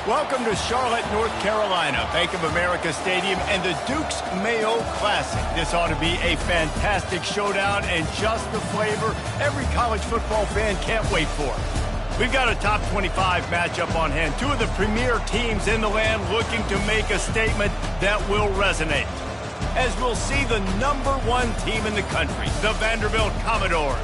Welcome to Charlotte, North Carolina, Bank of America Stadium, and the Duke's Mayo Classic. This ought to be a fantastic showdown and just the flavor every college football fan can't wait for. We've got a top 25 matchup on hand. Two of the premier teams in the land looking to make a statement that will resonate. As we'll see the #1 team in the country, the Vanderbilt Commodores,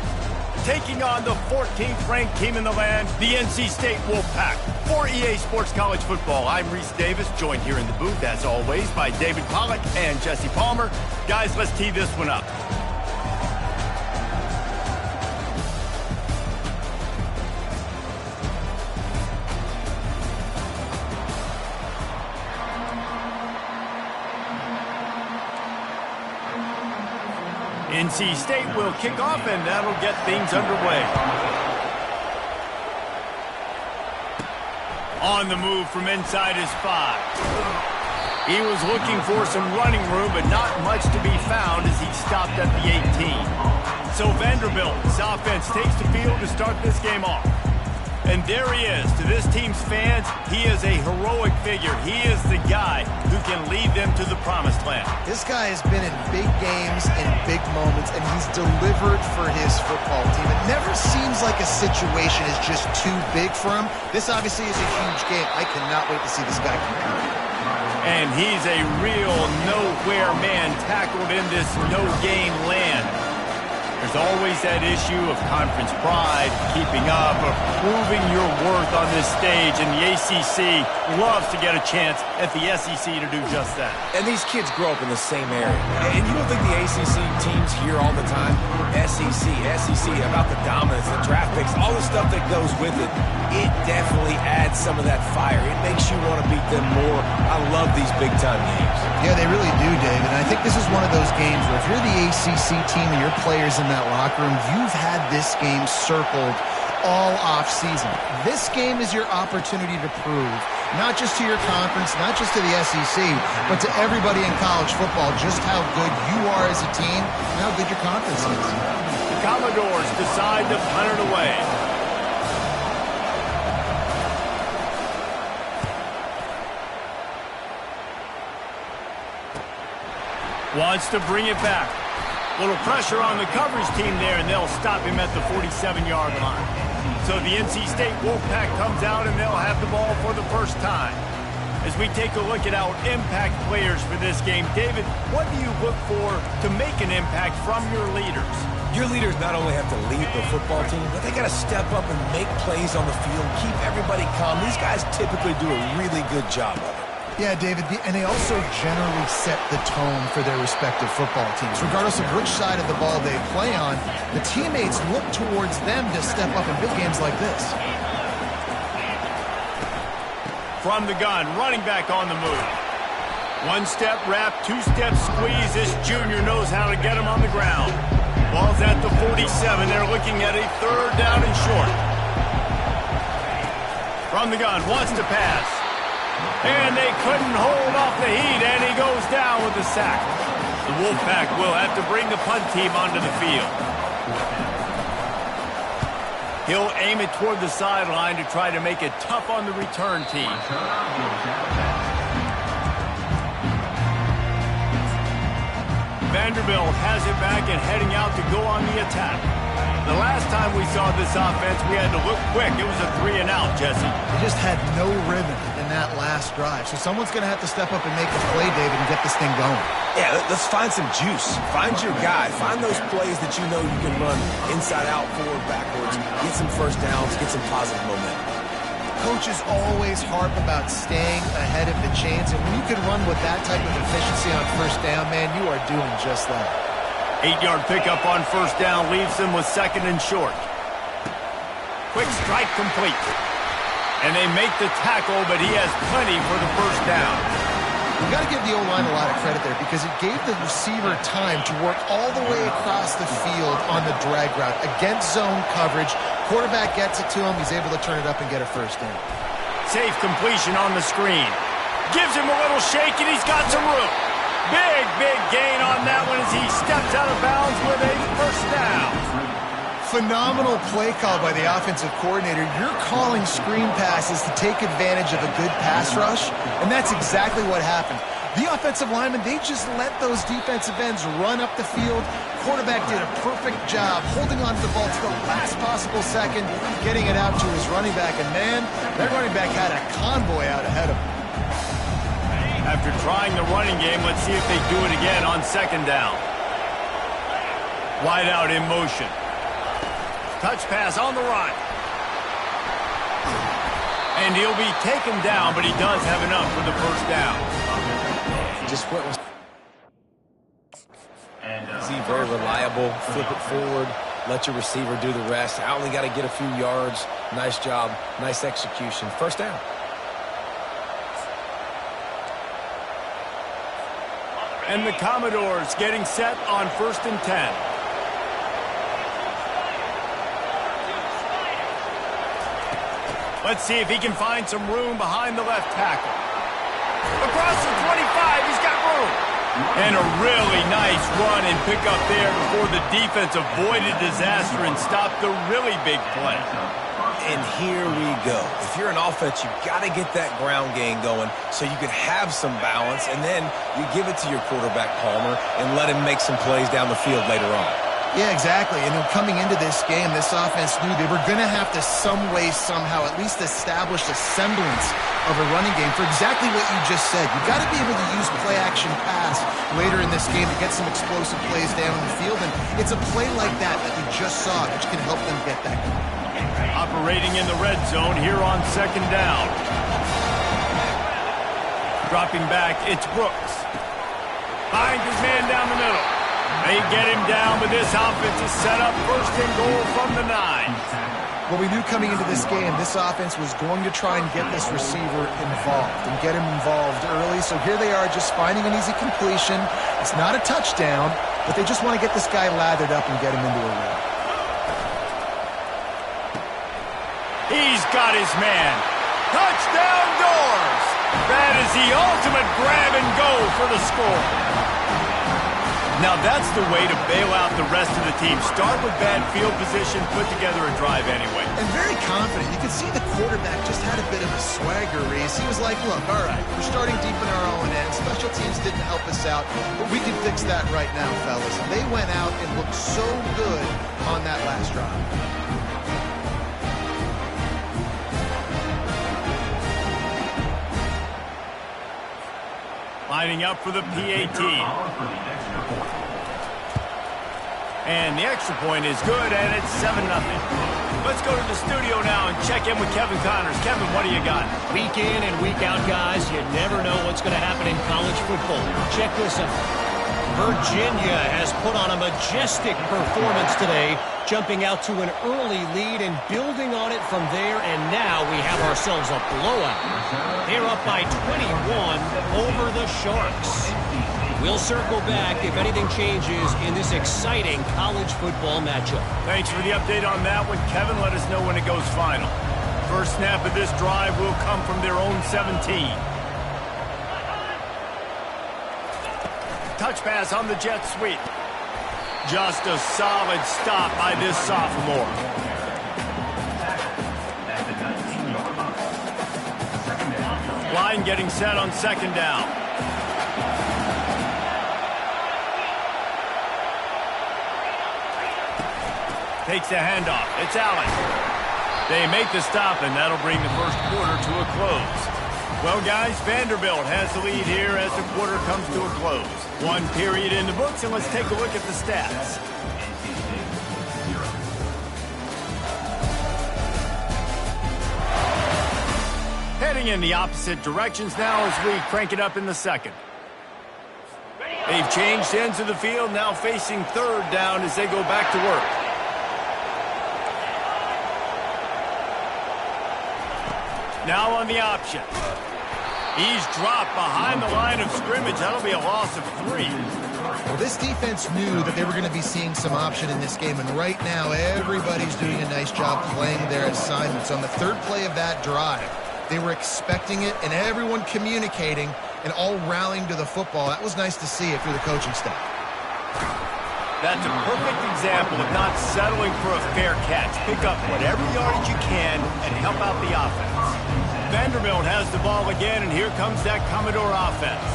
taking on the 14th ranked team in the land, the NC State Wolfpack. For EA Sports College Football, I'm Reese Davis, joined here in the booth, as always, by David Pollack and Jesse Palmer. Guys, let's tee this one up. NC State will kick off, and that'll get things underway. On the move from inside his 5. He was looking for some running room, but not much to be found as he stopped at the 18. So Vanderbilt's offense takes the field to start this game off. And there he is. To this team's fans, he is a heroic figure. He is the guy who can lead them to the promised land. This guy has been in big games and big moments, and he's delivered for his football team. It never seems like a situation is just too big for him. This obviously is a huge game. I cannot wait to see this guy compete. And he's a real nowhere man tackled in this no-gain land. There's always that issue of conference pride, keeping up, or proving your worth on this stage, and the ACC loves to get a chance at the SEC to do just that. And these kids grow up in the same area. And you don't think the ACC teams hear all the time, SEC, about the dominance, the draft picks, all the stuff that goes with it. It definitely adds some of that fire. It makes you want to beat them more. I love these big-time games. Yeah, they really do, David. And I think this is one of those games where if you're the ACC team and your players in that locker room, you've had this game circled all off-season. This game is your opportunity to prove, not just to your conference, not just to the SEC, but to everybody in college football, just how good you are as a team and how good your conference is. The Commodores decide to punt it away. Wants to bring it back. Little pressure on the coverage team there, and they'll stop him at the 47-yard line. So the NC State Wolfpack comes out, and they'll have the ball for the first time. As we take a look at our impact players for this game, David, what do you look for to make an impact from your leaders? Your leaders not only have to lead the football team, but they got to step up and make plays on the field, keep everybody calm. These guys typically do a really good job of it. Yeah, David, and they also generally set the tone for their respective football teams. Regardless of which side of the ball they play on, the teammates look towards them to step up in big games like this. From the gun, running back on the move. One-step wrap, two-step squeeze. This junior knows how to get him on the ground. Ball's at the 47. They're looking at a 3rd down and short. From the gun, wants to pass. And they couldn't hold off the heat, and he goes down with the sack. The Wolfpack will have to bring the punt team onto the field. He'll aim it toward the sideline to try to make it tough on the return team. Vanderbilt has it back and heading out to go on the attack. The last time we saw this offense, we had to look quick. It was a 3-and-out, Jesse. They just had no rhythm in that last drive. So someone's going to have to step up and make the play, David, and get this thing going. Yeah, let's find some juice. Find your guy. Find those plays that you know you can run inside out, forward, backwards. Get some first downs. Get some positive momentum. Coaches always harp about staying ahead of the chains, and when you can run with that type of efficiency on first down, man, you are doing just that. 8-yard pickup on first down leaves them with 2nd and short. Quick strike complete. And they make the tackle, but he has plenty for the first down. You've got to give the O-line a lot of credit there because it gave the receiver time to work all the way across the field on the drag route against zone coverage. Quarterback gets it to him. He's able to turn it up and get a first down. Safe completion on the screen. Gives him a little shake, and he's got some room. Big gain on that one as he steps out of bounds with a first down. Phenomenal play call by the offensive coordinator. You're calling screen passes to take advantage of a good pass rush, and that's exactly what happened. The offensive linemen, they just let those defensive ends run up the field. Quarterback did a perfect job holding on to the ball to the last possible second, getting it out to his running back, and man, that running back had a convoy out ahead of him. After trying the running game, let's see if they do it again on 2nd down. Wide out in motion. Touch pass on the run. And he'll be taken down, but he does have enough for the first down. Just what was very reliable. Flip it forward. Let your receiver do the rest. I only got to get a few yards. Nice job. Nice execution. First down. And the Commodores getting set on 1st and 10. Let's see if he can find some room behind the left tackle. Across the 25, he's got room. And a really nice run and pick up there before the defense avoided disaster and stopped the really big play. And here we go. If you're an offense, you've got to get that ground game going so you can have some balance, and then you give it to your quarterback, Palmer, and let him make some plays down the field later on. Yeah, exactly. And coming into this game, this offense knew they were going to have to some way, somehow, at least establish a semblance of a running game for exactly what you just said. You've got to be able to use play-action pass later in this game to get some explosive plays down the field. And it's a play like that that we just saw which can help them get that going. Operating in the red zone here on 2nd down. Dropping back, it's Brooks. Finds his man down the middle. They get him down, but this offense is set up 1st and goal from the 9. Well, we knew coming into this game, this offense was going to try and get this receiver involved and get him involved early. So here they are just finding an easy completion. It's not a touchdown, but they just want to get this guy lathered up and get him into a run. He's got his man. Touchdown doors. That is the ultimate grab and go for the score. Now that's the way to bail out the rest of the team. Start with bad field position, put together a drive anyway. And very confident. You could see the quarterback just had a bit of a swagger race. He was like, look, all right, we're starting deep in our own end. Special teams didn't help us out, but we can fix that right now, fellas. And they went out and looked so good on that last drive. Lining up for the PAT. And the extra point is good, and it's 7-0. Let's go to the studio now and check in with Kevin Connors. Kevin, what do you got? Week in and week out, guys, you never know what's going to happen in college football. Check this out. Virginia has put on a majestic performance today, jumping out to an early lead and building on it from there, and now we have ourselves a blowout. They're up by 21 over the Sharks. We'll circle back if anything changes in this exciting college football matchup. Thanks for the update on that one, Kevin. Let us know when it goes final. First snap of this drive will come from their own 17. Touch pass on the jet sweep. Just a solid stop by this sophomore. line getting set on second down. Takes the handoff. It's Allen. They make the stop, and that'll bring the first quarter to a close. Well, guys, Vanderbilt has the lead here as the quarter comes to a close. One period in the books, and let's take a look at the stats. Heading in the opposite directions now as we crank it up in the second. They've changed ends of the field, now facing third down as they go back to work. Now on the option. He's dropped behind the line of scrimmage. That'll be a loss of 3. Well, this defense knew that they were going to be seeing some option in this game, and right now everybody's doing a nice job playing their assignments. On the third play of that drive, they were expecting it, and everyone communicating and all rallying to the football. That was nice to see it through the coaching staff. That's a perfect example of not settling for a fair catch. Pick up whatever yardage you can and help out the offense. Vanderbilt has the ball again, and here comes that Commodore offense.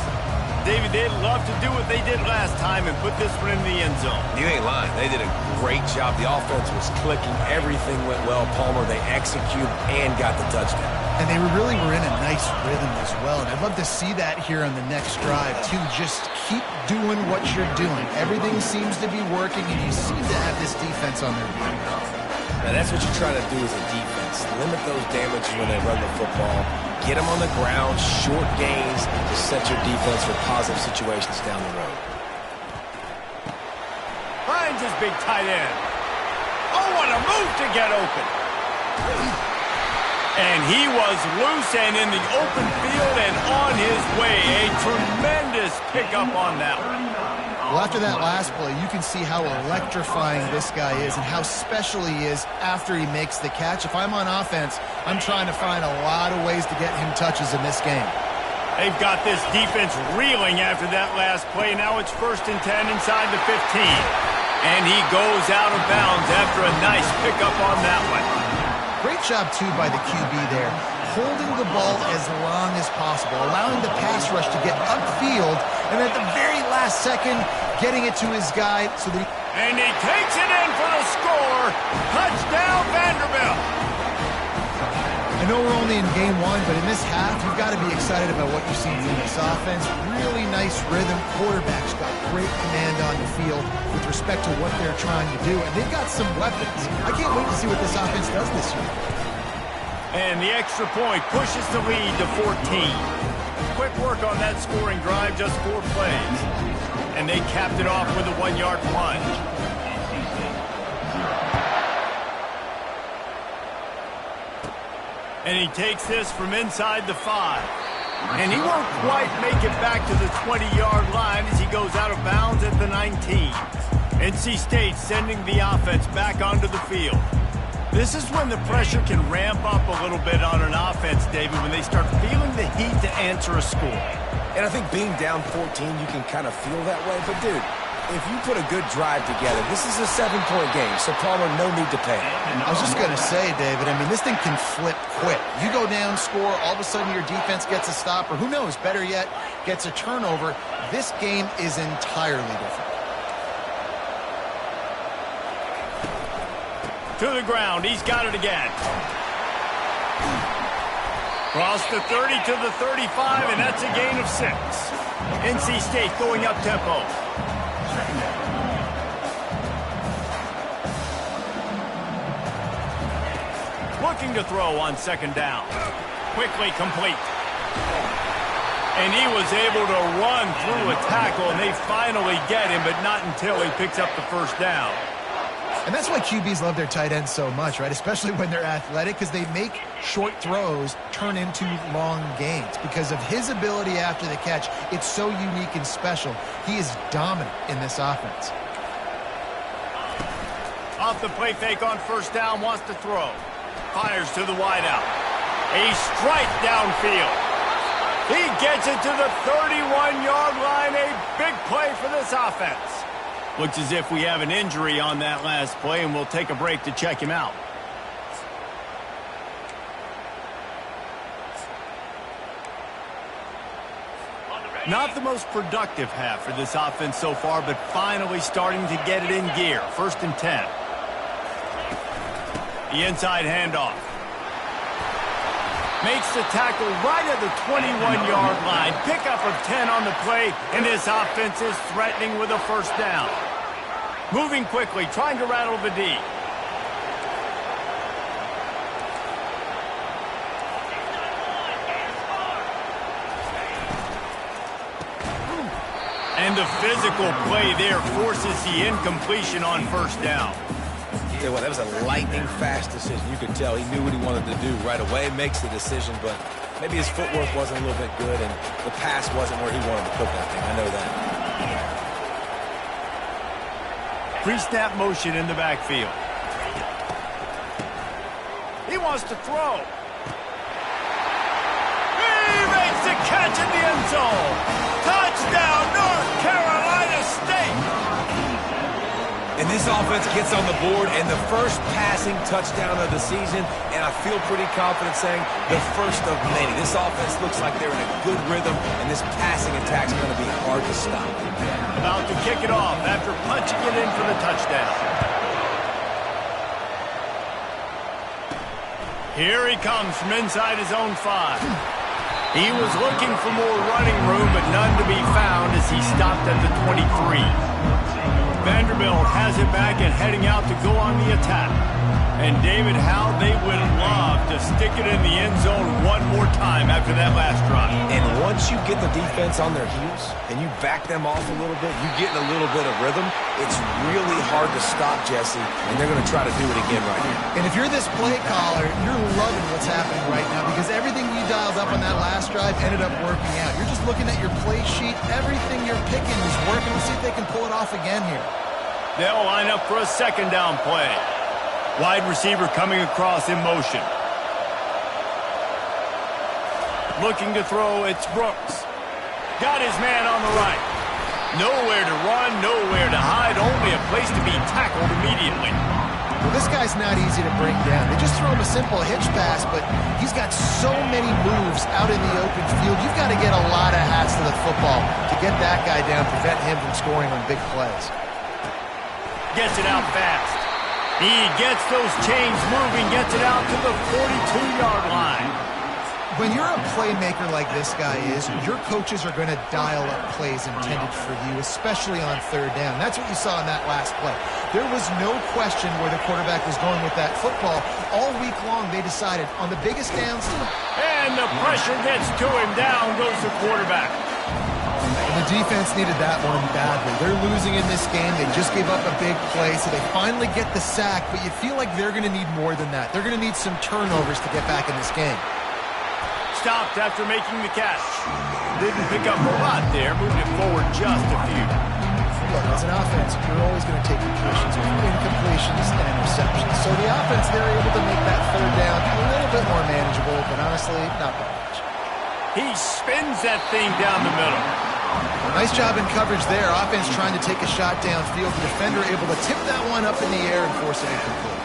David, they'd love to do what they did last time and put this one in the end zone. You ain't lying. They did a great job. The offense was clicking. Everything went well. Palmer, they executed and got the touchdown. And they really were in a nice rhythm as well. And I'd love to see that here on the next drive, too. Just keep doing what you're doing. Everything seems to be working, and you seem to have this defense on their feet. Now, that's what you're trying to do as a defense. Limit those damages when they run the football. Get them on the ground, short gains to set your defense for positive situations down the road. Finds his big tight end. Oh, what a move to get open. And he was loose and in the open field and on his way. A tremendous pickup on that one. Well, after that last play, you can see how electrifying this guy is and how special he is after he makes the catch. If I'm on offense, I'm trying to find a lot of ways to get him touches in this game. They've got this defense reeling after that last play. Now it's 1st and 10 inside the 15. And he goes out of bounds after a nice pickup on that one. Great job, too, by the QB there, holding the ball as long as possible, allowing the pass rush to get upfield, and at the very last second, getting it to his guy. And he takes it in for the score. Touchdown, Vanderbilt. I know we're only in game 1, but in this half, you've got to be excited about what you've seen from this offense. Really nice rhythm. Quarterback's got great command on the field with respect to what they're trying to do, and they've got some weapons. I can't wait to see what this offense does this year. And the extra point pushes the lead to 14. Quick work on that scoring drive, just 4 plays. And they capped it off with a 1-yard plunge. And he takes this from inside the 5. And he won't quite make it back to the 20-yard line as he goes out of bounds at the 19. NC State sending the offense back onto the field. This is when the pressure can ramp up a little bit on an offense, David, when they start feeling the heat to answer a score. And I think being down 14, you can kind of feel that way. But, dude, if you put a good drive together, this is a 7-point game, so Palmer, no need to panic. I was just going to say, David, I mean, this thing can flip quick. You go down, score, all of a sudden your defense gets a stop, or who knows, better yet, gets a turnover. This game is entirely different. To the ground, he's got it again. Cross the 30 to the 35, and that's a gain of 6. NC State going up tempo. Looking to throw on second down. Quickly complete. And he was able to run through a tackle, and they finally get him, but not until he picks up the first down. And that's why QBs love their tight ends so much, right? Especially when they're athletic, because they make short throws turn into long gains. Because of his ability after the catch, it's so unique and special. He is dominant in this offense. Off the play fake on first down, wants to throw. Fires to the wideout. A strike downfield. He gets it to the 31-yard line. A big play for this offense. Looks as if we have an injury on that last play, and we'll take a break to check him out. Not the most productive half for this offense so far, but finally starting to get it in gear. 1st and 10. The inside handoff. Makes the tackle right at the 21-yard line. Pickup of 10 on the play, and this offense is threatening with a 1st down. Moving quickly, trying to rattle the D. And the physical play there forces the incompletion on 1st down. Yeah, well, that was a lightning-fast decision. You could tell he knew what he wanted to do right away, makes the decision, but maybe his footwork wasn't a little bit good, and the pass wasn't where he wanted to put that thing. I know that. Pre-snap motion in the backfield. He wants to throw. He makes the catch in the end zone. Touchdown, North Carolina State. And this offense gets on the board, and the first passing touchdown of the season, and I feel pretty confident saying the first of many. This offense looks like they're in a good rhythm, and this passing attack's going to be hard to stop. About to kick it off after punching it in for the touchdown. Here he comes from inside his own 5. He was looking for more running room, but none to be found as he stopped at the 23. Vanderbilt has it back and heading out to go on the attack. And David, how they would love to stick it in the end zone one more time after that last drive. And once you get the defense on their heels and you back them off a little bit, you get in a little bit of rhythm, it's really hard to stop, Jesse, and they're going to try to do it again right here. And if you're this play caller, you're loving what's happening right now because everything you dialed up on that last drive ended up working out. You're just looking at your play sheet. Everything you're picking is working. Let's see if they can pull it off again here. They'll line up for a 2nd down play. Wide receiver coming across in motion. Looking to throw, it's Brooks. Got his man on the right. Nowhere to run, nowhere to hide, only a place to be tackled immediately. Well, this guy's not easy to bring down. They just throw him a simple hitch pass, but he's got so many moves out in the open field. You've got to get a lot of hats to the football to get that guy down, prevent him from scoring on big plays. Gets it out fast. He gets those chains moving, gets it out to the 42-yard line. When you're a playmaker like this guy is, your coaches are going to dial up plays intended for you, especially on 3rd down. That's what you saw in that last play. There was no question where the quarterback was going with that football. All week long, they decided on the biggest downs. And the pressure gets to him. Down goes the quarterback. And the defense needed that one badly. They're losing in this game. They just gave up a big play, so they finally get the sack, but you feel like they're going to need more than that. They're going to need some turnovers to get back in this game. Stopped after making the catch. Didn't pick up a lot there, moved it forward just a few. Look, as an offense, you're always going to take completions, incompletions and interceptions. So the offense, they're able to make that 3rd down a little bit more manageable, but honestly, not that much. He spins that thing down the middle. Nice job in coverage there. Offense trying to take a shot downfield. The defender able to tip that one up in the air and force it incomplete.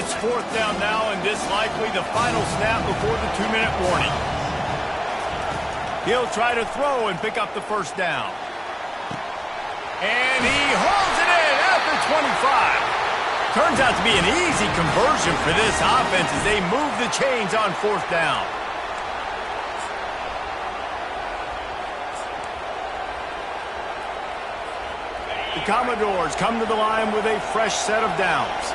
It's 4th down now, and this likely the final snap before the 2-minute warning. He'll try to throw and pick up the 1st down. And he hauls it in at the 25. Turns out to be an easy conversion for this offense as they move the chains on 4th down. The Commodores come to the line with a fresh set of downs.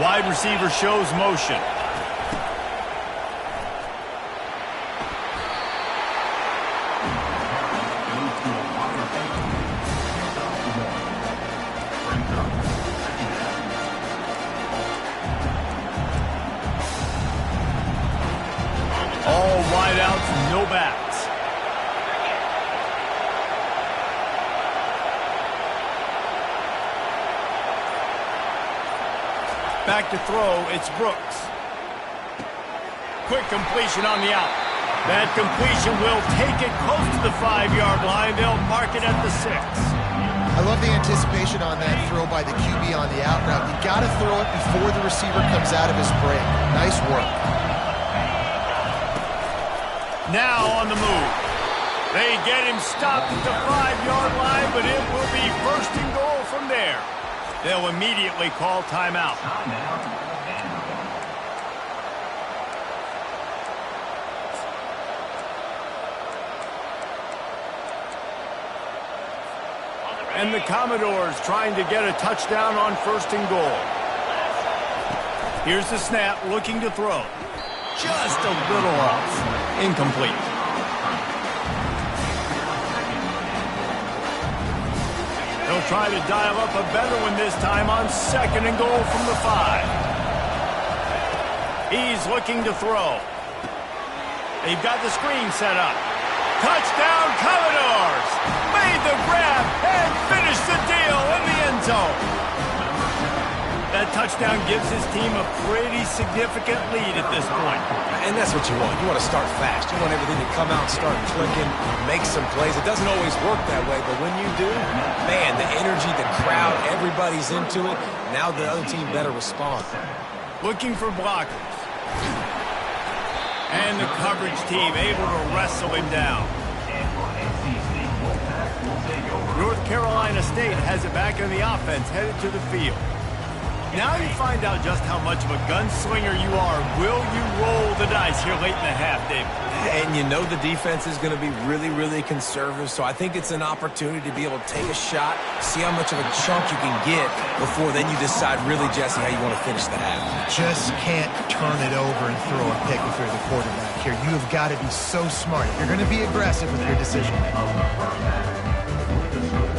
Wide receiver shows motion. All wideouts, no backs. Back to throw, it's Brooks. Quick completion on the out. That completion will take it close to the 5-yard line. They'll mark it at the 6. I love the anticipation on that throw by the QB on the out route. You got to throw it before the receiver comes out of his break. Nice work. Now on the move. They get him stopped at the 5-yard line, but it will be first and goal from there. They'll immediately call timeout. And the Commodores trying to get a touchdown on first and goal. Here's the snap, looking to throw. Just a little off. Incomplete. They'll try to dial up a better one this time on second and goal from the 5. He's looking to throw. They've got the screen set up. Touchdown, Commodores! Made the grab and finished the deal in the end zone. That touchdown gives his team a pretty significant lead at this point. And that's what you want. You want to start fast. You want everything to come out and start clicking, make some plays. It doesn't always work that way, but when you do, man, the energy, the crowd, everybody's into it. Now the other team better respond. Looking for blockers. And the coverage team able to wrestle him down. North Carolina State has it back in the offense, headed to the field. Now you find out just how much of a gunslinger you are. Will you roll the dice here late in the half, David? And you know the defense is going to be really, really conservative, so I think it's an opportunity to be able to take a shot, see how much of a chunk you can get before then you decide really, Jesse, how you want to finish the half. Just can't turn it over and throw a pick if you're the quarterback here. You have got to be so smart. You're going to be aggressive with your decision.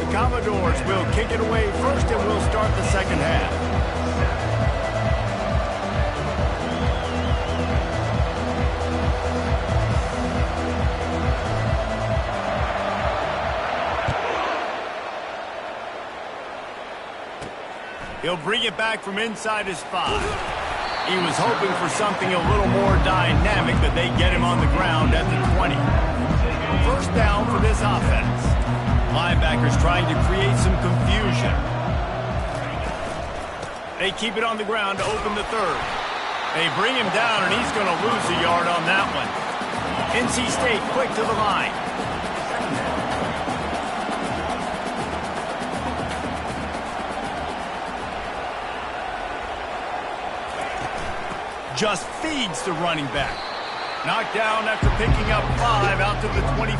The Commodores will kick it away first and will start the second half. He'll bring it back from inside his 5. He was hoping for something a little more dynamic, but they get him on the ground at the 20. First down for this offense. Linebackers trying to create some confusion. They keep it on the ground to open the 3rd. They bring him down, and he's going to lose a yard on that one. NC State quick to the line. Just feeds the running back. Knocked down after picking up 5 out to the 24.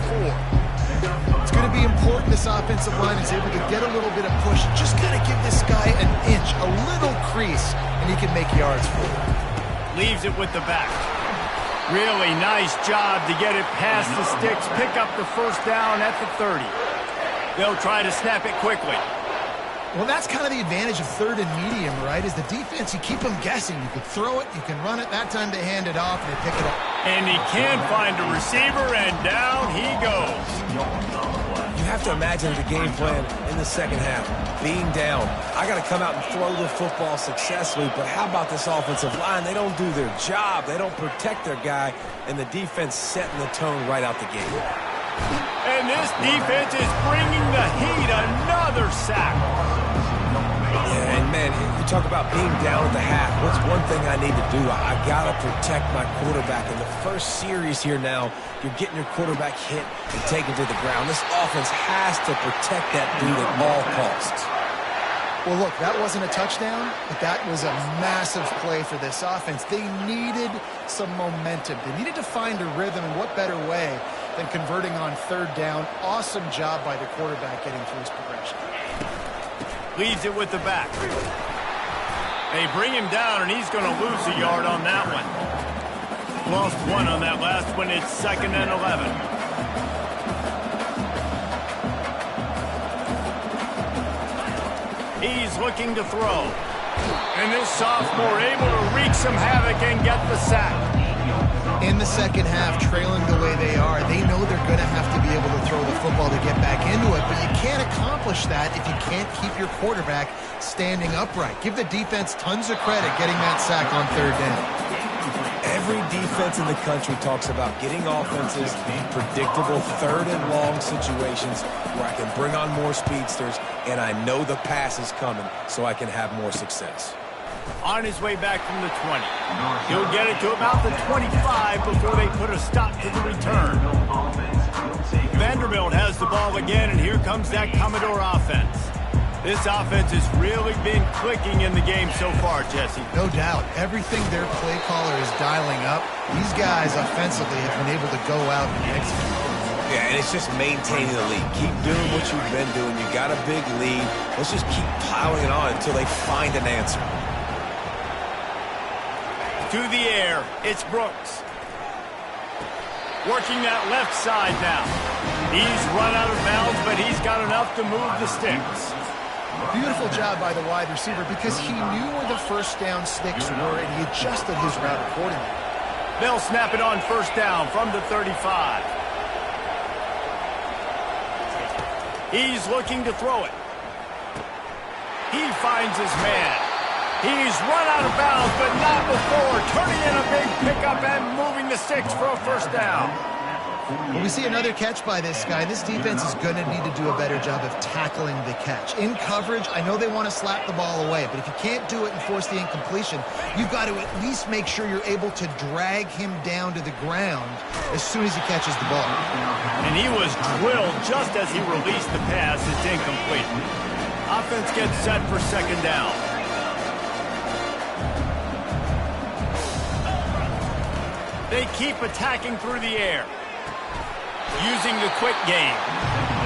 It's going to be important this offensive line is able to get a little bit of push. Just got to give this guy an inch, a little crease, and he can make yards for you. Leaves it with the back. Really nice job to get it past the sticks. Pick up the first down at the 30. They'll try to snap it quickly. Well, that's kind of the advantage of 3rd and medium, right? Is the defense, you keep them guessing. You can throw it, you can run it. That time they hand it off and they pick it up. And he can find a receiver, and down he goes. You have to imagine the game plan in the second half. Being down, I got to come out and throw the football successfully, but how about this offensive line? They don't do their job. They don't protect their guy, and the defense setting the tone right out the gate. And this defense is bringing the heat. Another sack. Yeah, and man, you talk about being down at the half. What's one thing I need to do? I got to protect my quarterback. In the first series here now, you're getting your quarterback hit and taken to the ground. This offense has to protect that dude at all costs. Well, look, that wasn't a touchdown, but that was a massive play for this offense. They needed some momentum. They needed to find a rhythm, and what better way than converting on 3rd down. Awesome job by the quarterback getting through his progression. Leaves it with the back. They bring him down, and he's going to lose a yard on that one. Lost 1 on that last one. It's 2nd and 11. He's looking to throw. And this sophomore able to wreak some havoc and get the sack. In the second half, trailing the way they are, they know they're going to have to be able to throw the football to get back into it, but you can't accomplish that if you can't keep your quarterback standing upright. Give the defense tons of credit getting that sack on 3rd down. Every defense in the country talks about getting offenses in predictable third and long situations where I can bring on more speedsters and I know the pass is coming so I can have more success. On his way back from the 20. He'll get it to about the 25 before they put a stop to the return. Vanderbilt has the ball again, and here comes that Commodore offense. This offense has really been clicking in the game so far, Jesse. No doubt. Everything their play caller is dialing up, these guys offensively have been able to go out and execute. Yeah, and it's just maintaining the lead. Keep doing what you've been doing. You got a big lead. Let's just keep piling it on until they find an answer. To the air, it's Brooks. Working that left side now. He's run out of bounds, but he's got enough to move the sticks. Beautiful job by the wide receiver because he knew where the first down sticks were and he adjusted his route accordingly. They'll snap it on first down from the 35. He's looking to throw it. He finds his man. He's run out of bounds, but not before turning in a big pickup and moving the sticks for a first down. Well, we see another catch by this guy. This defense is going to need to do a better job of tackling the catch. In coverage, I know they want to slap the ball away, but if you can't do it and force the incompletion, you've got to at least make sure you're able to drag him down to the ground as soon as he catches the ball. And he was drilled just as he released the pass. It's incomplete. Offense gets set for second down. They keep attacking through the air, using the quick game.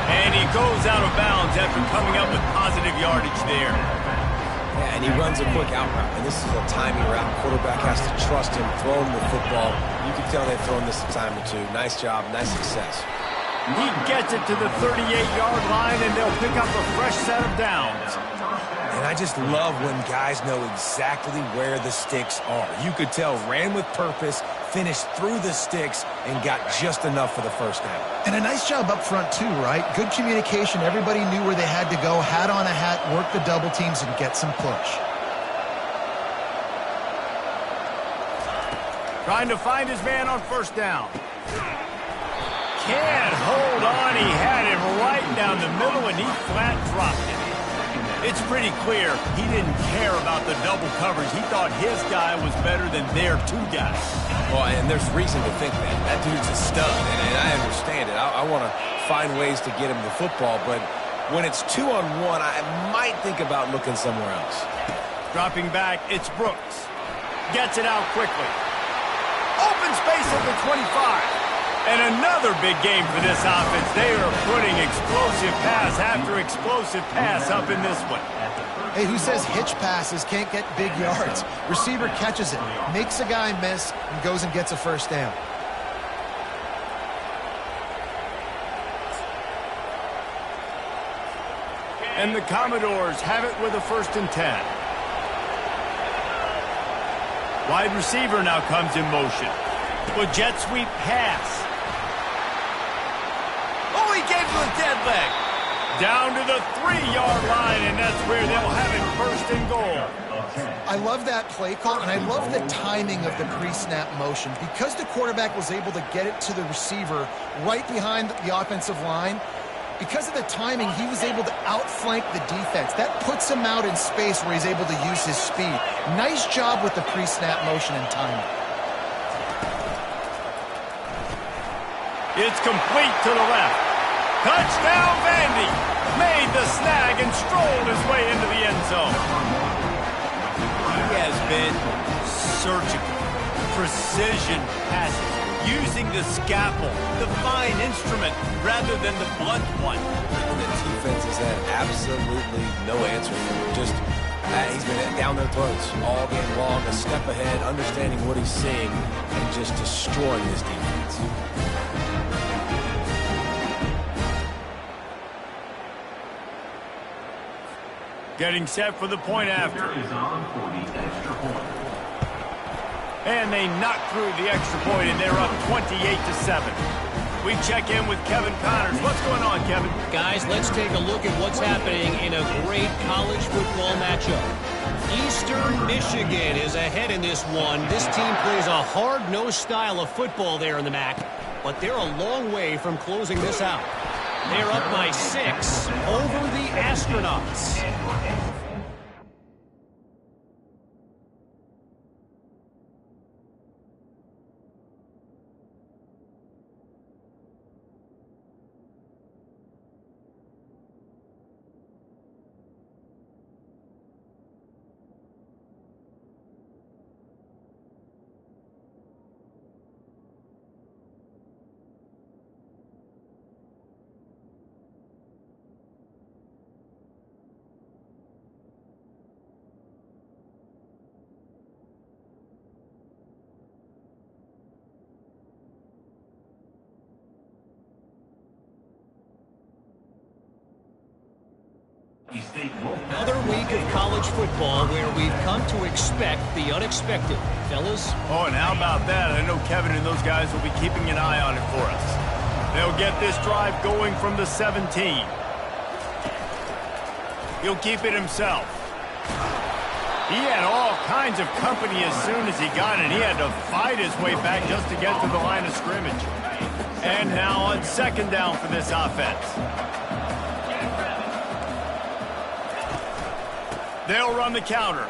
And he goes out of bounds after coming up with positive yardage there. Yeah, and he runs a quick out route, and this is a timing route. Quarterback has to trust him, throw him the football. You can tell they've thrown this a time or two. Nice job, nice success. He gets it to the 38-yard line, and they'll pick up a fresh set of downs. And I just love when guys know exactly where the sticks are. You could tell ran with purpose, finished through the sticks, and got just enough for the first down. And a nice job up front too, right? Good communication. Everybody knew where they had to go, hat on a hat, work the double teams, and get some push. Trying to find his man on first down. Can't hold on. He had him right down the middle, and he flat dropped it. It's pretty clear he didn't care about the double coverage. He thought his guy was better than their two guys. Well, and there's reason to think that. That dude's a stud, and I understand it. I want to find ways to get him the football, but when it's 2-on-1, I might think about looking somewhere else. Dropping back, it's Brooks. Gets it out quickly. Open space at the 25. And another big game for this offense. They are putting explosive pass after explosive pass up in this one. Hey, who says hitch passes can't get big yards? Receiver catches it, makes a guy miss, and goes and gets a first down. And the Commodores have it with a 1st and 10. Wide receiver now comes in motion. With jet sweep pass. Oh, he gave him a dead leg. Down to the 3-yard line, and that's where they'll have it 1st and goal. I love that play call, and I love the timing of the pre-snap motion. Because the quarterback was able to get it to the receiver right behind the offensive line, because of the timing, he was able to outflank the defense. That puts him out in space where he's able to use his speed. Nice job with the pre-snap motion and timing. It's complete to the left. Touchdown, Vandy. Made the snag and strolled his way into the end zone. He has been surgical, precision passing, using the scalpel, the fine instrument, rather than the blunt one. And the defense has had absolutely no answer for him. Just, he's been down their throats all game long, a step ahead, understanding what he's seeing, and just destroying this defense. Getting set for the point after. And they knock through the extra point, and they're up 28-7. We check in with Kevin Connors. What's going on, Kevin? Guys, let's take a look at what's happening in a great college football matchup. Eastern Michigan is ahead in this one. This team plays a hard-nosed style of football there in the MAC, but they're a long way from closing this out. They're up by 6 over the Astronauts. Another week of college football where we've come to expect the unexpected. Fellas? Oh, and how about that? I know Kevin and those guys will be keeping an eye on it for us. They'll get this drive going from the 17. He'll keep it himself. He had all kinds of company as soon as he got it. He had to fight his way back just to get to the line of scrimmage. And now on second down for this offense. They'll run the counter.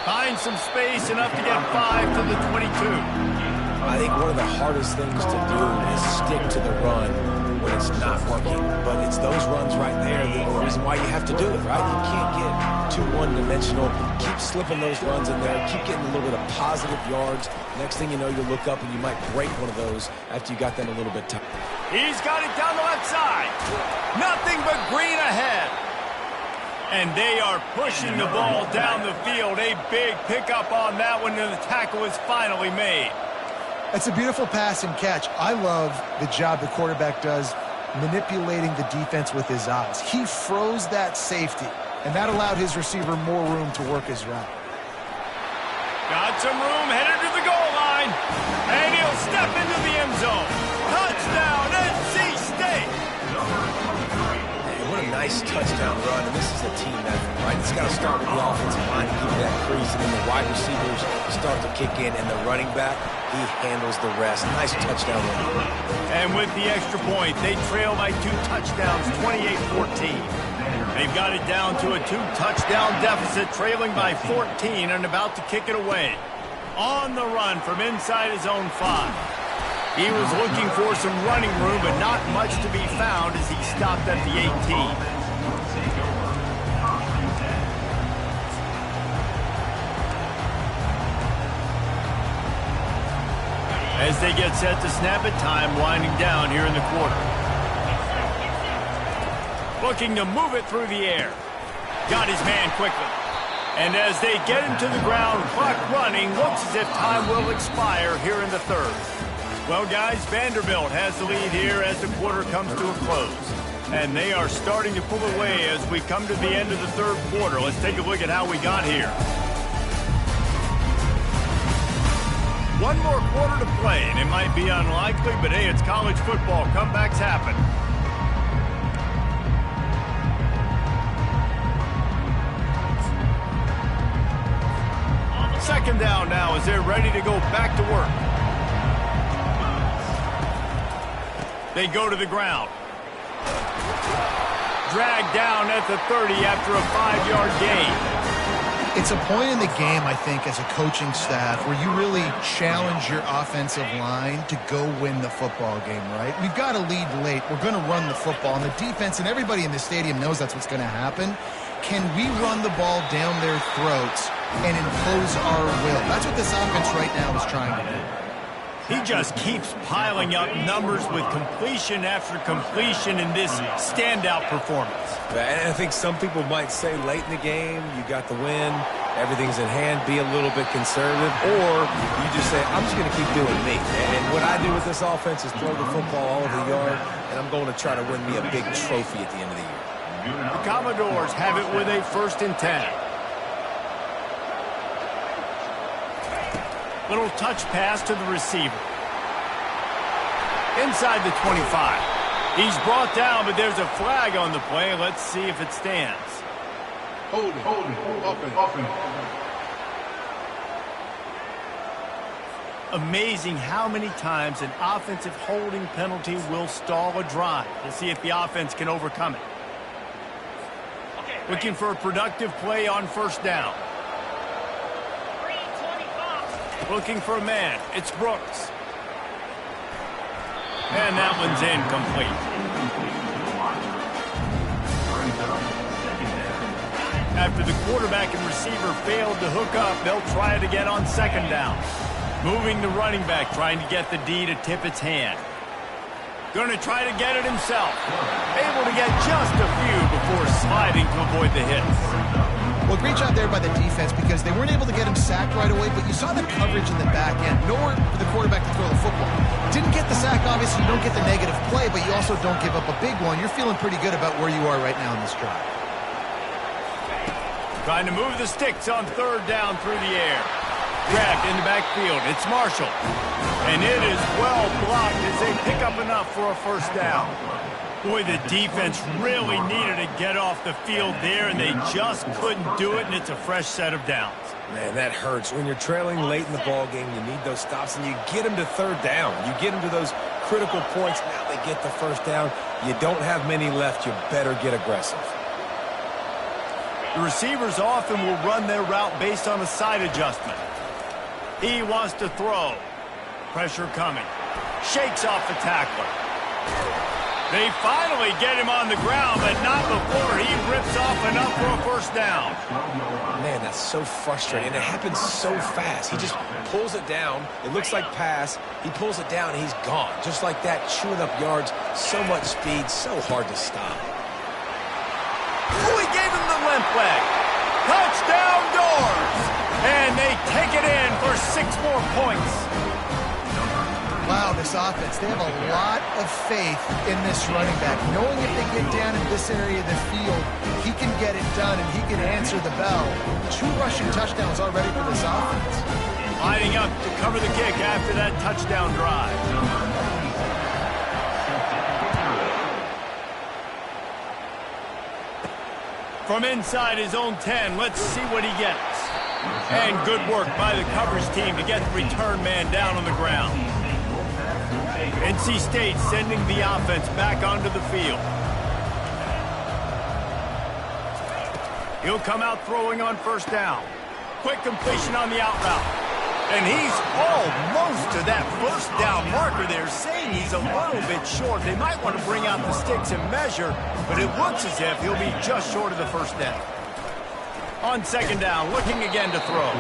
Find some space, enough to get 5 to the 22. I think one of the hardest things to do is stick to the run when it's not working. But it's those runs right there that the reason why you have to do it, right? You can't get too one-dimensional. Keep slipping those runs in there. Keep getting a little bit of positive yards. Next thing you know, you'll look up and you might break one of those after you got them a little bit tight. He's got it down the left side. Nothing but green ahead. And they are pushing the ball down the field. A big pickup on that one, and the tackle is finally made. That's a beautiful pass and catch. I love the job the quarterback does manipulating the defense with his eyes. He froze that safety, and that allowed his receiver more room to work his route. Got some room, headed to the goal line. And he'll step into the end zone. Touchdown, NC State. What a nice touchdown run, and this is a team effort, right? It's got to start with the offensive line to give you that crease, and then the wide receivers start to kick in, and the running back, he handles the rest. Nice touchdown run. And with the extra point, they trail by 2 touchdowns, 28-14. They've got it down to a 2-touchdown deficit, trailing by 14 and about to kick it away. On the run from inside his own 5. He was looking for some running room, but not much to be found as he stopped at the 18. As they get set to snap it, time winding down here in the quarter. Looking to move it through the air. Got his man quickly. And as they get him to the ground, clock running, looks as if time will expire here in the third. Well, guys, Vanderbilt has the lead here as the quarter comes to a close. And they are starting to pull away as we come to the end of the third quarter. Let's take a look at how we got here. One more quarter to play, and it might be unlikely, but hey, it's college football. Comebacks happen. Second down now as they're ready to go back to work. They go to the ground. Dragged down at the 30 after a 5-yard gain. It's a point in the game, I think, as a coaching staff where you really challenge your offensive line to go win the football game, right? We've got to lead late. We're going to run the football. And the defense and everybody in the stadium knows that's what's going to happen. Can we run the ball down their throats and impose our will? That's what this offense right now is trying to do. He just keeps piling up numbers with completion after completion in this standout performance. And I think some people might say late in the game, you got the win, everything's in hand, be a little bit conservative, or you just say, I'm just going to keep doing me. And what I do with this offense is throw the football all over the yard, and I'm going to try to win me a big trophy at the end of the year. The Commodores have it with a 1st and 10. Little touch pass to the receiver. Inside the 25. He's brought down, but there's a flag on the play. Let's see if it stands. Amazing how many times an offensive holding penalty will stall a drive. We'll see if the offense can overcome it. Looking for a productive play on first down. Looking for a man. It's Brooks. And that one's incomplete. After the quarterback and receiver failed to hook up, they'll try it again on second down. Moving the running back, trying to get the D to tip its hand. Going to try to get it himself. Able to get just a few before sliding to avoid the hits. Well, great job there by the defense because they weren't able to get him sacked right away, but you saw the coverage in the back end. Nowhere for the quarterback to throw the football. Didn't get the sack, obviously. You don't get the negative play, but you also don't give up a big one. You're feeling pretty good about where you are right now in this drive. Trying to move the sticks on third down through the air. Grabbed in the backfield. It's Marshall. And it is well blocked as they pick up enough for a first down. Boy, the defense really needed to get off the field there, and they just couldn't do it, and it's a fresh set of downs. Man, that hurts. When you're trailing late in the ball game, you need those stops, and you get them to third down. You get them to those critical points. Now they get the first down. You don't have many left. You better get aggressive. The receivers often will run their route based on a side adjustment. He wants to throw. Pressure coming. Shakes off the tackler. They finally get him on the ground, but not before he rips off enough for a first down. Man, that's so frustrating. And it happens so fast. He just pulls it down. It looks like pass. He pulls it down, and he's gone. Just like that, chewing up yards. So much speed, so hard to stop. Oh, he gave him the limp leg. Touchdown Doors! And they take it in for 6 more points. Wow, this offense, they have a lot of faith in this running back. Knowing if they get down in this area of the field, he can get it done and he can answer the bell. 2 rushing touchdowns already for this offense. Lining up to cover the kick after that touchdown drive. From inside his own 10, let's see what he gets. And good work by the coverage team to get the return man down on the ground. NC State sending the offense back onto the field. He'll come out throwing on first down. Quick completion on the out route. And he's almost to that first down marker there, saying he's a little bit short. They might want to bring out the sticks and measure, but it looks as if he'll be just short of the first down. On second down, looking again to throw.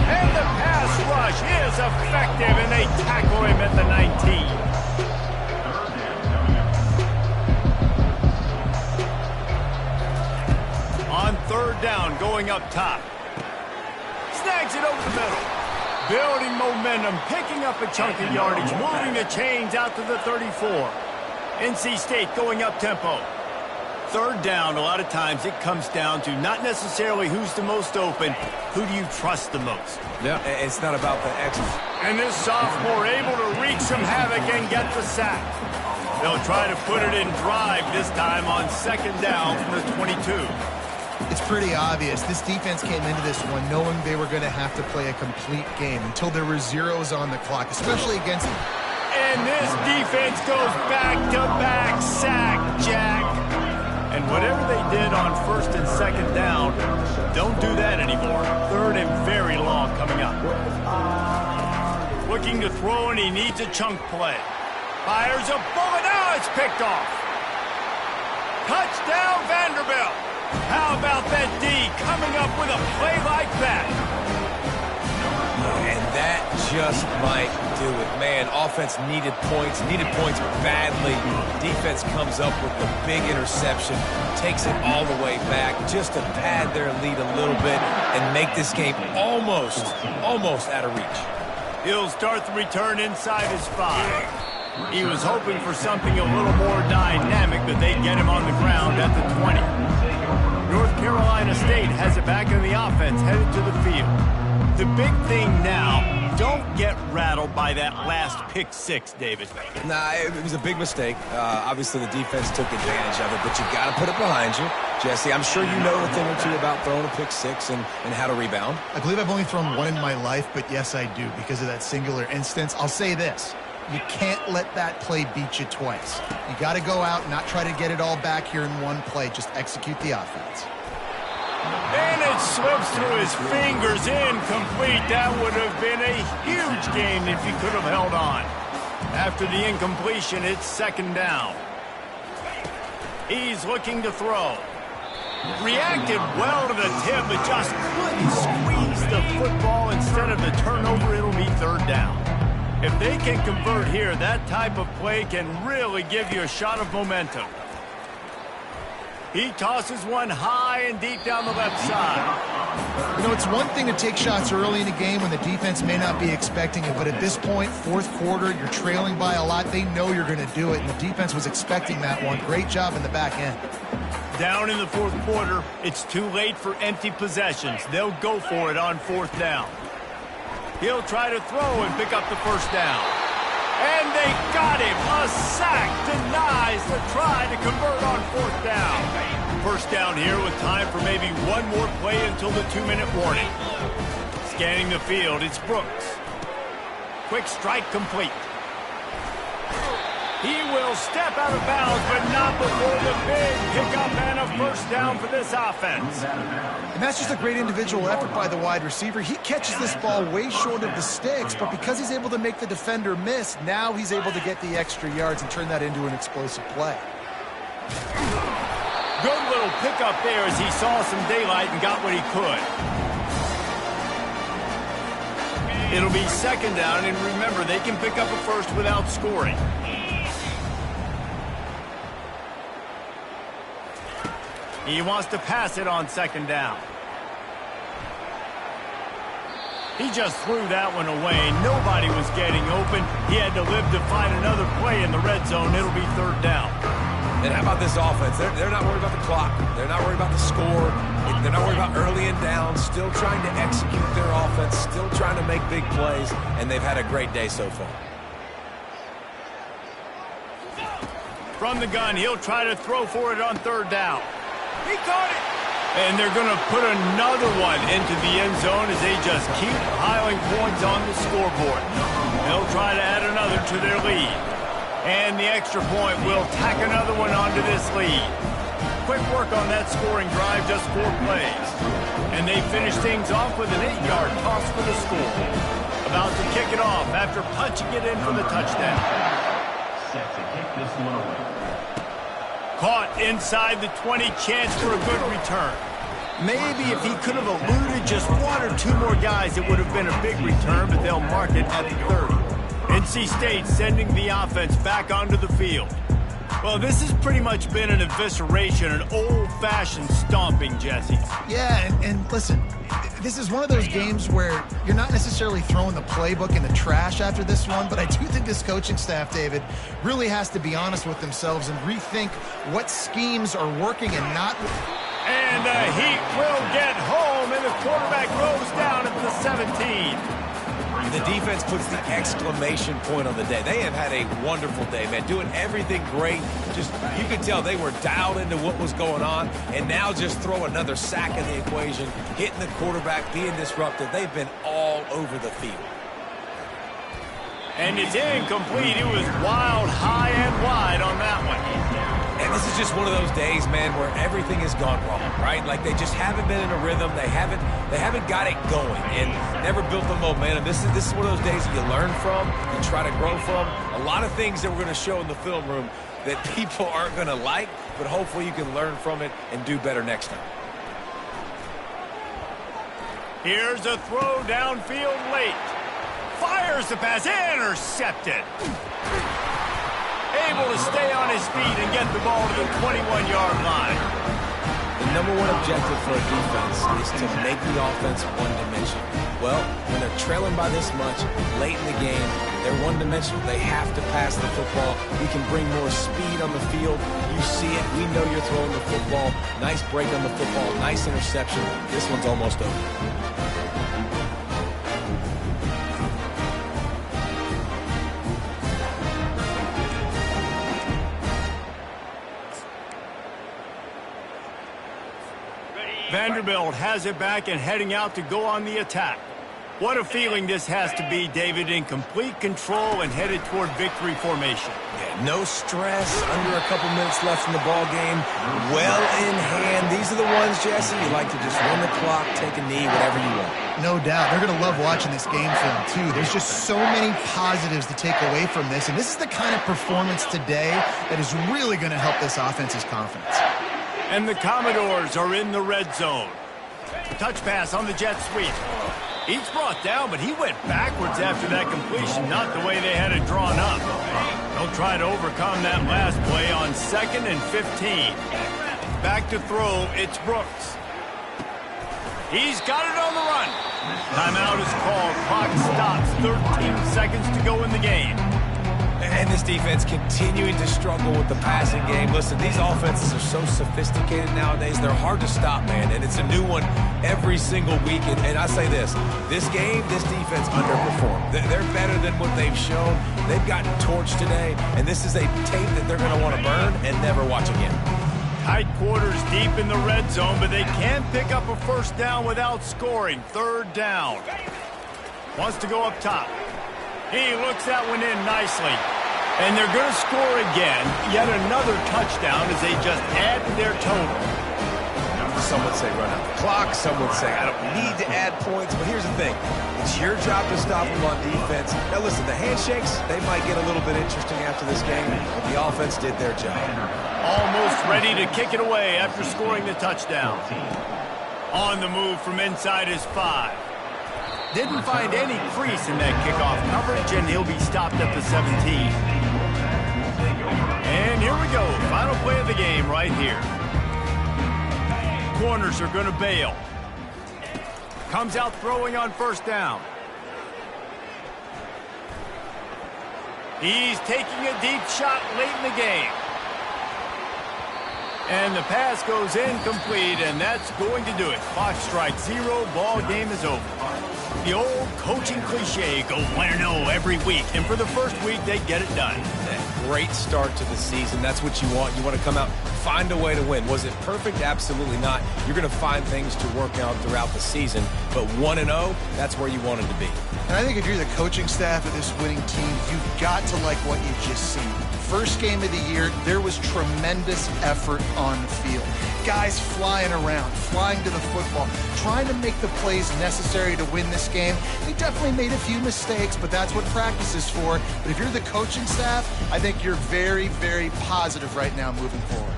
And the pass rush is effective, and they tackle him at the 19. On third down, going up top. Snags it over the middle. Building momentum, picking up a chunk of yardage, moving the chains out to the 34. NC State going up tempo. Third down, a lot of times it comes down to not necessarily who's the most open, who do you trust the most? Yeah, it's not about the X's. And this sophomore able to wreak some havoc and get the sack. They'll try to put it in drive this time on second down from the 22. It's pretty obvious. This defense came into this one knowing they were going to have to play a complete game until there were zeros on the clock, especially against them. And this defense goes back-to-back sack, Jack. And whatever they did on first and second down, don't do that anymore. Third and very long coming up. Looking to throw, and he needs a chunk play. Fires a bullet. Now it's picked off. Touchdown, Vanderbilt. How about that D coming up with a play like that? And that just might do it. Man, offense needed points badly. Defense comes up with the big interception, takes it all the way back just to pad their lead a little bit and make this game almost out of reach. He'll start the return inside his 5. He was hoping for something a little more dynamic, but they get him on the ground at the 20. North Carolina State has it back in the offense, headed to the field. The big thing now, don't can't get rattled by that last pick six, David. Nah, it was a big mistake. Obviously, the defense took advantage of it, but you got to put it behind you. Jesse, I'm sure you know a thing or two about throwing a pick six and how to rebound. I believe I've only thrown one in my life, but yes, I do because of that singular instance. I'll say this. You can't let that play beat you twice. You got to go out and not try to get it all back here in one play. Just execute the offense. And it slips through his fingers, incomplete. That would have been a huge gain if he could have held on. After the incompletion, it's second down. He's looking to throw. Reacted well to the tip, but just couldn't squeeze the football. Instead of the turnover, it'll be third down. If they can convert here, that type of play can really give you a shot of momentum. He tosses one high and deep down the left side. You know, it's one thing to take shots early in the game when the defense may not be expecting it, but at this point, fourth quarter, you're trailing by a lot. They know you're going to do it, and the defense was expecting that one. Great job in the back end. Down in the fourth quarter, it's too late for empty possessions. They'll go for it on fourth down. He'll try to throw and pick up the first down. And they got him. A sack denies the try to convert on fourth down. First down here with time for maybe one more play until the 2-minute warning. Scanning the field, it's Brooks. Quick strike complete. He will step out of bounds, but not before the big pickup and a first down for this offense. And that's just a great individual effort by the wide receiver. He catches this ball way short of the sticks, but because he's able to make the defender miss, now he's able to get the extra yards and turn that into an explosive play. Good little pickup there as he saw some daylight and got what he could. It'll be second down, and remember, they can pick up a first without scoring. He wants to pass it on second down. He just threw that one away. Nobody was getting open. He had to live to find another play in the red zone. It'll be third down. And how about this offense? They're not worried about the clock. They're not worried about the score. They're not worried about early and down. Still trying to execute their offense. Still trying to make big plays. And they've had a great day so far. From the gun, he'll try to throw for it on third down. He caught it. And they're going to put another one into the end zone as they just keep piling points on the scoreboard. They'll try to add another to their lead. And the extra point will tack another one onto this lead. Quick work on that scoring drive, just 4 plays. And they finish things off with an 8-yard toss for the score. About to kick it off after punching it in for the touchdown. Set to kick this one away. Caught inside the 20, chance for a good return. Maybe if he could have eluded just 1 or 2 more guys, it would have been a big return, but they'll mark it at the 30. NC State sending the offense back onto the field. Well, this has pretty much been an evisceration, an old-fashioned stomping, Jesse. Yeah, and listen, this is one of those games where you're not necessarily throwing the playbook in the trash after this one, but I do think this coaching staff, David, really has to be honest with themselves and rethink what schemes are working and not. And the Heat will get home, and the quarterback goes down at the 17. The defense puts the exclamation point on the day. They have had a wonderful day, man. Doing everything great. Just, you could tell they were dialed into what was going on. And now just throw another sack in the equation, hitting the quarterback, being disruptive. They've been all over the field. And it's incomplete. It was wild, high and wide on that one. And this is just one of those days, man, where everything has gone wrong, right? Like they just haven't been in a rhythm. They haven't got it going and never built the momentum. This is one of those days you learn from, you try to grow from. A lot of things that we're going to show in the film room that people aren't going to like, but hopefully you can learn from it and do better next time. Here's a throw downfield late. Fires the pass, intercepted. Able to stay on his feet and get the ball to the 21-yard line. The number one objective for a defense is to make the offense one-dimensional. Well, when they're trailing by this much, late in the game, they're one-dimensional. They have to pass the football. We can bring more speed on the field. You see it. We know you're throwing the football. Nice break on the football. Nice interception. This one's almost over. Vanderbilt has it back and heading out to go on the attack. What a feeling this has to be, David, in complete control and headed toward victory formation. Yeah, no stress, under a couple minutes left in the ball game, well in hand. These are the ones, Jesse, you like to just run the clock, take a knee, whatever you want. No doubt. They're going to love watching this game film, too. There's just so many positives to take away from this, and this is the kind of performance today that is really going to help this offense's confidence. And the Commodores are in the red zone. Touch pass on the jet sweep. He's brought down, but he went backwards after that completion, not the way they had it drawn up. They'll try to overcome that last play on 2nd and 15. Back to throw, it's Brooks. He's got it on the run. Timeout is called. Clock stops. 13 seconds to go in the game. And this defense continuing to struggle with the passing game. Listen, these offenses are so sophisticated nowadays. They're hard to stop, man. And it's a new one every single week. And I say this game, this defense underperformed. They're better than what they've shown. They've gotten torched today. And this is a tape that they're going to want to burn and never watch again. Tight quarters deep in the red zone, but they can't pick up a first down without scoring. 3rd down. Wants to go up top. He looks that one in nicely. And they're going to score again. Yet another touchdown as they just add to their total. Some would say run out the clock. Some would say I don't need to add points. But here's the thing. It's your job to stop them on defense. Now, listen, the handshakes, they might get a little bit interesting after this game. But the offense did their job. Almost ready to kick it away after scoring the touchdown. On the move from inside his 5. Didn't find any crease in that kickoff coverage, and he'll be stopped at the 17. And here we go. Final play of the game right here. Corners are going to bail. Comes out throwing on 1st down. He's taking a deep shot late in the game. And the pass goes incomplete, and that's going to do it. Clock strikes 0. Ball game is over. The old coaching cliche, go win or no every week. And for the first week, they get it done. Great start to the season. That's what you want. You want to come out, find a way to win. Was it perfect? Absolutely not. You're going to find things to work out throughout the season. But 1-0, that's where you wanted to be. And I think if you're the coaching staff of this winning team, you've got to like what you've just seen. First game of the year, there was tremendous effort on the field. Guys flying around, flying to the football, trying to make the plays necessary to win this game. They definitely made a few mistakes, but that's what practice is for. But if you're the coaching staff, I think you're very, very positive right now moving forward.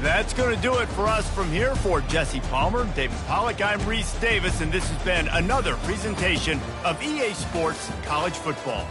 That's going to do it for us from here. For Jesse Palmer, David Pollack, I'm Reese Davis, and this has been another presentation of EA Sports College Football.